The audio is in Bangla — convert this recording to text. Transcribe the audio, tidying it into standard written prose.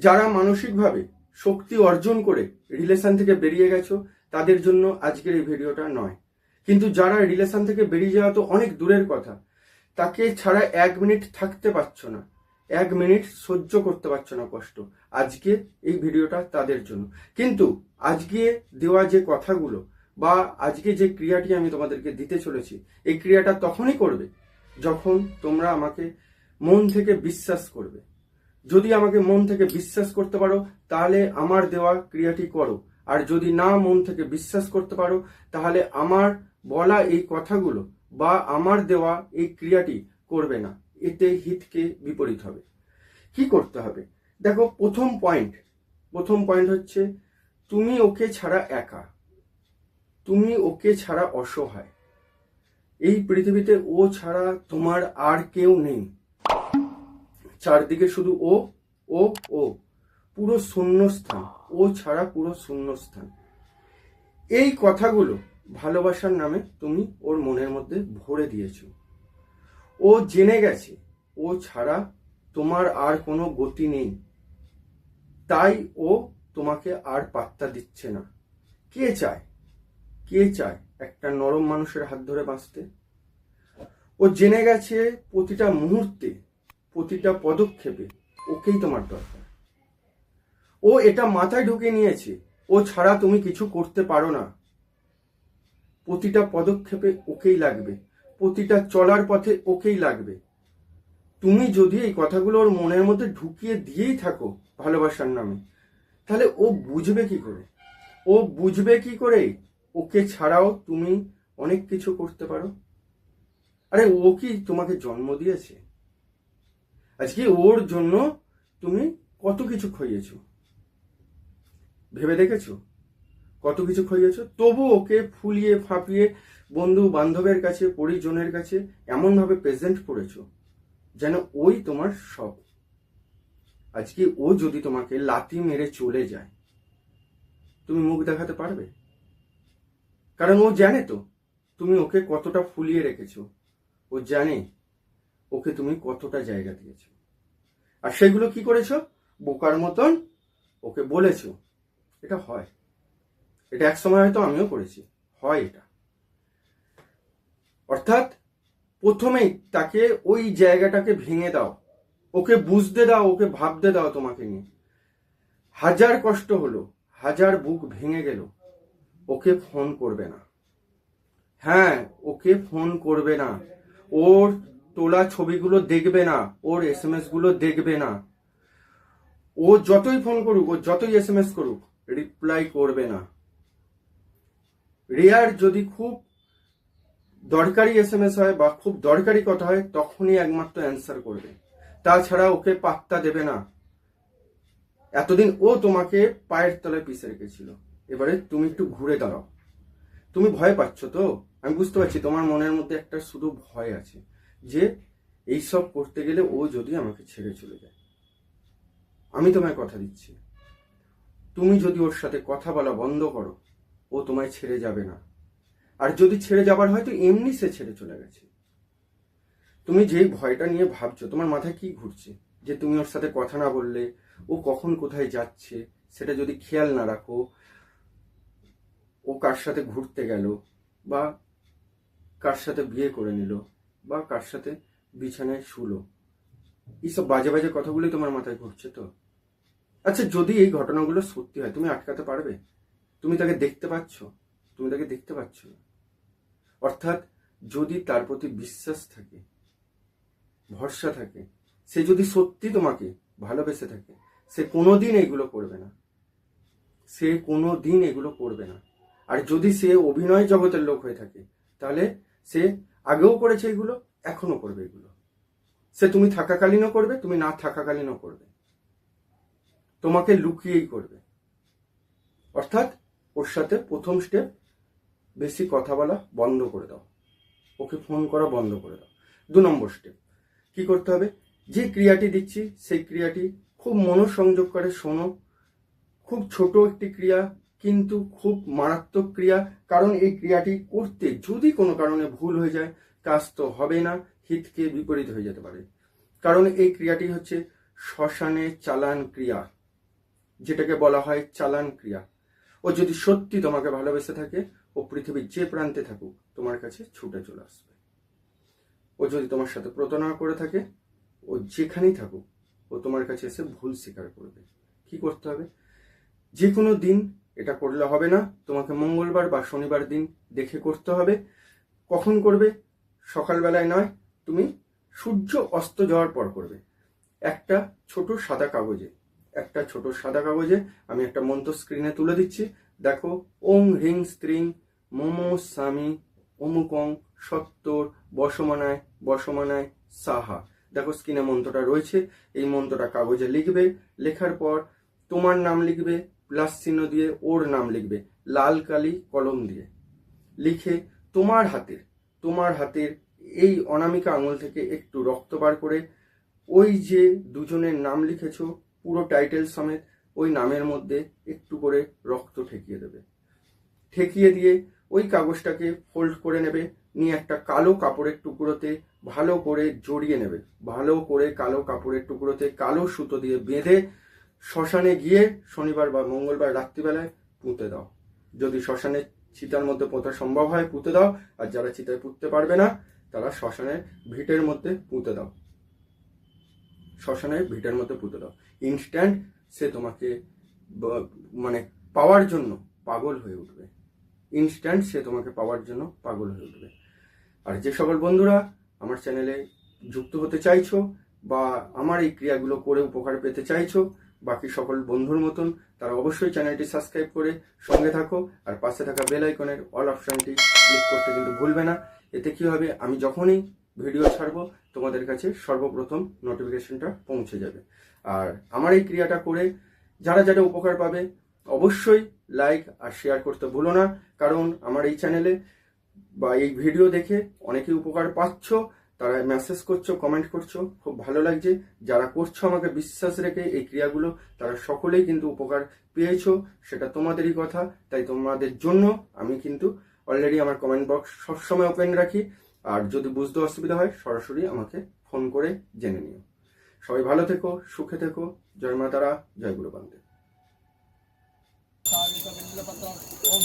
যারা মানসিকভাবে শক্তি অর্জন করে রিলেশন থেকে বেরিয়ে গেছো তাদের জন্য আজকের এই ভিডিওটা নয়। কিন্তু যারা রিলেশন থেকে বেরিয়ে যাওয়া তো অনেক দূরের কথা, তাকে ছাড়া 1 মিনিট থাকতে পারছো না, 1 মিনিট সহ্য করতে পারছো না কষ্ট, আজকে এই ভিডিওটা তাদের জন্য। কিন্তু আজকে দেওয়া যে কথাগুলো বা আজকে যে ক্রিয়াটি আমি তোমাদেরকে দিতে চলেছি, এই ক্রিয়াটা তখনই করবে যখন তোমরা আমাকে মন থেকে বিশ্বাস করবে। যদি আমাকে মন থেকে বিশ্বাস করতে পারো তাহলে আমার দেওয়া ক্রিয়াটি করো, আর যদি না মন থেকে বিশ্বাস করতে পারো তাহলে আমার বলা এই কথাগুলো বা আমার দেওয়া এই ক্রিয়াটি করবে না, এতে হিতকে বিপরীত হবে। কি করতে হবে দেখো, প্রথম পয়েন্ট হচ্ছে তুমি ওকে ছাড়া একা, তুমি ওকে ছাড়া অসহায়। এই পৃথিবীতে ও ছাড়া তোমার আর কেউ নেই, চারদিকে শুধু ও ও ও, পুরো শূন্যস্থান, ও ছাড়া পুরো শূন্যস্থান। এই কথাগুলো ভালোবাসার নামে তুমি ওর মনের মধ্যে ভরে দিয়েছো। ও জেনে গেছে ও ছাড়া তোমার আর কোনো গতি নেই, তাই ও তোমাকে আর পাত্তা দিচ্ছে না। কে চায় একটা নরম মানুষের হাত ধরে বাঁচতে? ও জেনে গেছে প্রতিটা মুহূর্তে, প্রতিটা পদক্ষেপে ওকেই তোমার দরকার। ও এটা মাথায় ঢুকে নিয়েছে ও ছাড়া তুমি কিছু করতে পারো না। প্রতিটা পদক্ষেপে ওকেই লাগবে, প্রতিটা চলার পথে ওকেই লাগবে। তুমি যদি এই কথাগুলো ওর মনের মধ্যে ঢুকিয়ে দিয়েই থাকো ভালোবাসার নামে, তাহলে ও বুঝবে কি করে ওকে ছাড়াও তুমি অনেক কিছু করতে পারো? আরে ও কি তোমাকে জন্ম দিয়েছে? আজকে ওর জন্য তুমি কত কিছু খইয়েছো, ভেবে দেখেছো? কত কিছু খইয়েছো, তবু ওকে ফুলিয়ে ফাঁপিয়ে বন্ধু বান্ধবের কাছে, পরিজনের কাছে এমনভাবে প্রেজেন্ট করেছো যেন ওই তোমার সব। আজকে ও যদি তোমাকে লাথি মেরে চলে যায়, তুমি মুখ দেখাতে পারবে? কারণ ও জানে তো তুমি ওকে কতটা ফুলিয়ে রেখেছো, ও জানে ওকে তুমি কতটা জায়গা দিয়েছো। আর সেগুলো কি করেছো? বোকার মতন ওকে বলেছো। এটা হয়, এটা এক সময় হয়তো আমিও করেছি, হয় এটা। অর্থাৎ প্রথমেই তাকে ওই জায়গাটাকে ভেঙে দাও, ওকে বুঝতে দাও, ওকে ভাবতে দাও তোমাকে নিয়ে। হাজার কষ্ট হলো, হাজার বুক ভেঙে গেল, ওকে ফোন করবে না। হ্যাঁ, ওকে ফোন করবে না, ওর তোলা ছবিগুলো দেখবে না, ওর SMS গুলো দেখবে না। ও যতই ফোন করুক, ও যতই SMS করুক, রিপ্লাই করবে না। রেয়ার যদি খুব দরকারি SMS হয় বা খুব দরকারি কথা হয় তখনই একমাত্র অ্যান্সার করবে, তাছাড়া ওকে পাত্তা দেবে না। এতদিন ও তোমাকে পায়ের তলায় পিষে রেখেছিল, এবারে তুমি একটু ঘুরে দাঁড়াও। তুমি ভয় পাচ্ছ তো, আমি বুঝতে পারছি তোমার মনের মধ্যে একটা শুধু ভয় আছে যে এইসব করতে গেলে ও যদি আমাকে ছেড়ে চলে যায়। আমি তোমায় কথা দিচ্ছি, তুমি যদি ওর সাথে কথা বলা বন্ধ করো, ও তোমায় ছেড়ে যাবে না। আর যদি ছেড়ে যাবার হয় তো এমনি সে ছেড়ে চলে গেছে। তুমি যেই ভয়টা নিয়ে ভাবছো, তোমার মাথায় কি ঘুরছে যে তুমি ওর সাথে কথা না বললে ও কখন কোথায় যাচ্ছে সেটা যদি খেয়াল না রাখো, ও কার সাথে ঘুরতে গেল বা কার সাথে বিয়ে করে নিল বা কার সাথে বিছানায় শুলো, এইসব বাজে বাজে কথাগুলোই তোমার মাথায় ঘুরছে তো। আচ্ছা, যদি এই ঘটনাগুলো সত্যি হয় তুমি আটকাতে পারবে? তুমি তাকে দেখতে পাচ্ছ? তুমি তাকে দেখতে পাচ্ছ না। অর্থাৎ যদি তার প্রতি বিশ্বাস থাকে, ভরসা থাকে, সে যদি সত্যি তোমাকে ভালোবেসে থাকে, সে কোনোদিন এগুলো করবে না, সে কোনোদিন এগুলো করবে না। আর যদি সে অভিনয় জগতের লোক হয়ে থাকে তাহলে সে আগেও করেছে এগুলো, এখনো করবে এগুলো। সে তুমি থাকাকালীনও করবে, তুমি না থাকাকালীনও করবে, তোমাকে লুকিয়েই করবে। অর্থাৎ ওর সাথে প্রথম স্টেপ, বেশি কথা বলা বন্ধ করে দাও, ওকে ফোন করা বন্ধ করে দাও। 2 নম্বর স্টেপ কি করতে হবে, যে ক্রিয়াটি দিচ্ছি সেই ক্রিয়াটি খুব মনোসংযোগ করে শোনো। খুব ছোট একটি ক্রিয়া কিন্তু খুব মারাত্মক ক্রিয়া, কারণ এই ক্রিয়াটি করতে যদি কোনো কারণে ভুল হয়ে যায় কাজ তো হবে না, হিতকে বিপরীত হয়ে যেতে পারে। কারণ এই ক্রিয়াটি হচ্ছে শ্মশানে চালান ক্রিয়া। যেটাকে বলা হয় চালান ক্রিয়া। ও যদি সত্যি তোমাকে ভালোবেসে থাকে, ও পৃথিবীর যে প্রান্তে থাকুক তোমার কাছে ছুটে চলে আসবে। ও যদি তোমার সাথে প্রতারণা করে থাকে, ও যেখানেই থাকুক ও তোমার কাছে এসে ভুল স্বীকার করবে। কি করতে হবে? যে কোনো দিন এটা করলে হবে না, তোমাকে মঙ্গলবার বা শনিবার দিন দেখে করতে হবে। কখন করবে? সকালবেলায় নয়, তুমি সূর্য অস্ত যাওয়ার পর করবে। একটা ছোট সাদা কাগজে আমি একটা মন্ত্র স্ক্রিনে তুলে দিচ্ছি, দেখো। ওং হ্রিং স্ত্রিং মোমো স্বামী অমুকং সত্তর বসমানায় সাহা। দেখো স্ক্রিনে মন্ত্রটা রয়েছে। এই মন্ত্রটা কাগজে লিখবে। লেখার পর তোমার নাম লিখবে, প্লাস চিহ্ন দিয়ে ওর নাম লিখবে, লাল কালি কলম দিয়ে লিখে তোমার হাতের এই অনামিকা আঙুল থেকে একটু রক্ত বার করে ওই যে দুজনের নাম লিখেছো পুরো টাইটেল সমেত ওই নামের মধ্যে একটু করে রক্ত ঠেকিয়ে দেবে। ঠেকিয়ে দিয়ে ওই কাগজটাকে ফোল্ড করে নেবে, নিয়ে একটা কালো কাপড়ের টুকরোতে ভালো করে জড়িয়ে নেবে। ভালো করে কালো কাপড়ের টুকরোতে কালো সুতো দিয়ে বেঁধে শ্মশানে গিয়ে শনিবার বা মঙ্গলবার রাত্রিবেলায় পুঁতে দাও। যদি শ্মশানে চিতার মধ্যে পোঁতা সম্ভব হয় পুঁতে দাও, আর যারা চিতায় পুঁততে পারবে না তারা শ্মশানের ভিটের মধ্যে পুঁতে দাও। ইনস্ট্যান্ট সে তোমাকে মানে পাওয়ার জন্য পাগল হয়ে উঠবে। আর যে সকল বন্ধুরা আমার চ্যানেলে যুক্ত হতে চাইছো বা আমার এই ক্রিয়াগুলো করে উপকার পেতে চাইছো বাকি সকল বন্ধুর মতন, তারা অবশ্যই চ্যানেলটি সাবস্ক্রাইব করে সঙ্গে থাকো। আর পাশে থাকা বেল আইকনের অল অপশনটি ক্লিক করতে কিন্তু ভুলবে না। এতে কি হবে, আমি যখনই ভিডিও ছাড়বো তোমাদের কাছে সর্বপ্রথম নোটিফিকেশনটা পৌঁছে যাবে। আর আমার এই ক্রিয়াটা করে যারা উপকার পাবে অবশ্যই লাইক আর শেয়ার করতে ভুলো না, কারণ আমার এই চ্যানেলে বা এই ভিডিও দেখে অনেকেই উপকার পাচ্ছ, তারা মেসেজ করছো, কমেন্ট করছো, খুব ভালো লাগছে। যারা করছো আমাকে বিশ্বাস রেখে এই ক্রিয়াগুলো, তারা সকলেই কিন্তু উপকার পেয়েছো, সেটা তোমাদেরই কথা। তাই তোমাদের জন্য আমি কিন্তু অলরেডি আমার কমেন্ট বক্স সবসময় ওপেন রাখি। আর যদি বুঝতে অসুবিধা হয় সরাসরি আমাকে ফোন করে জেনে নিও। সবাই ভালো থেকো, সুখে থেকো। জয় মা তারা, জয় গুরু বান্ধব। ओम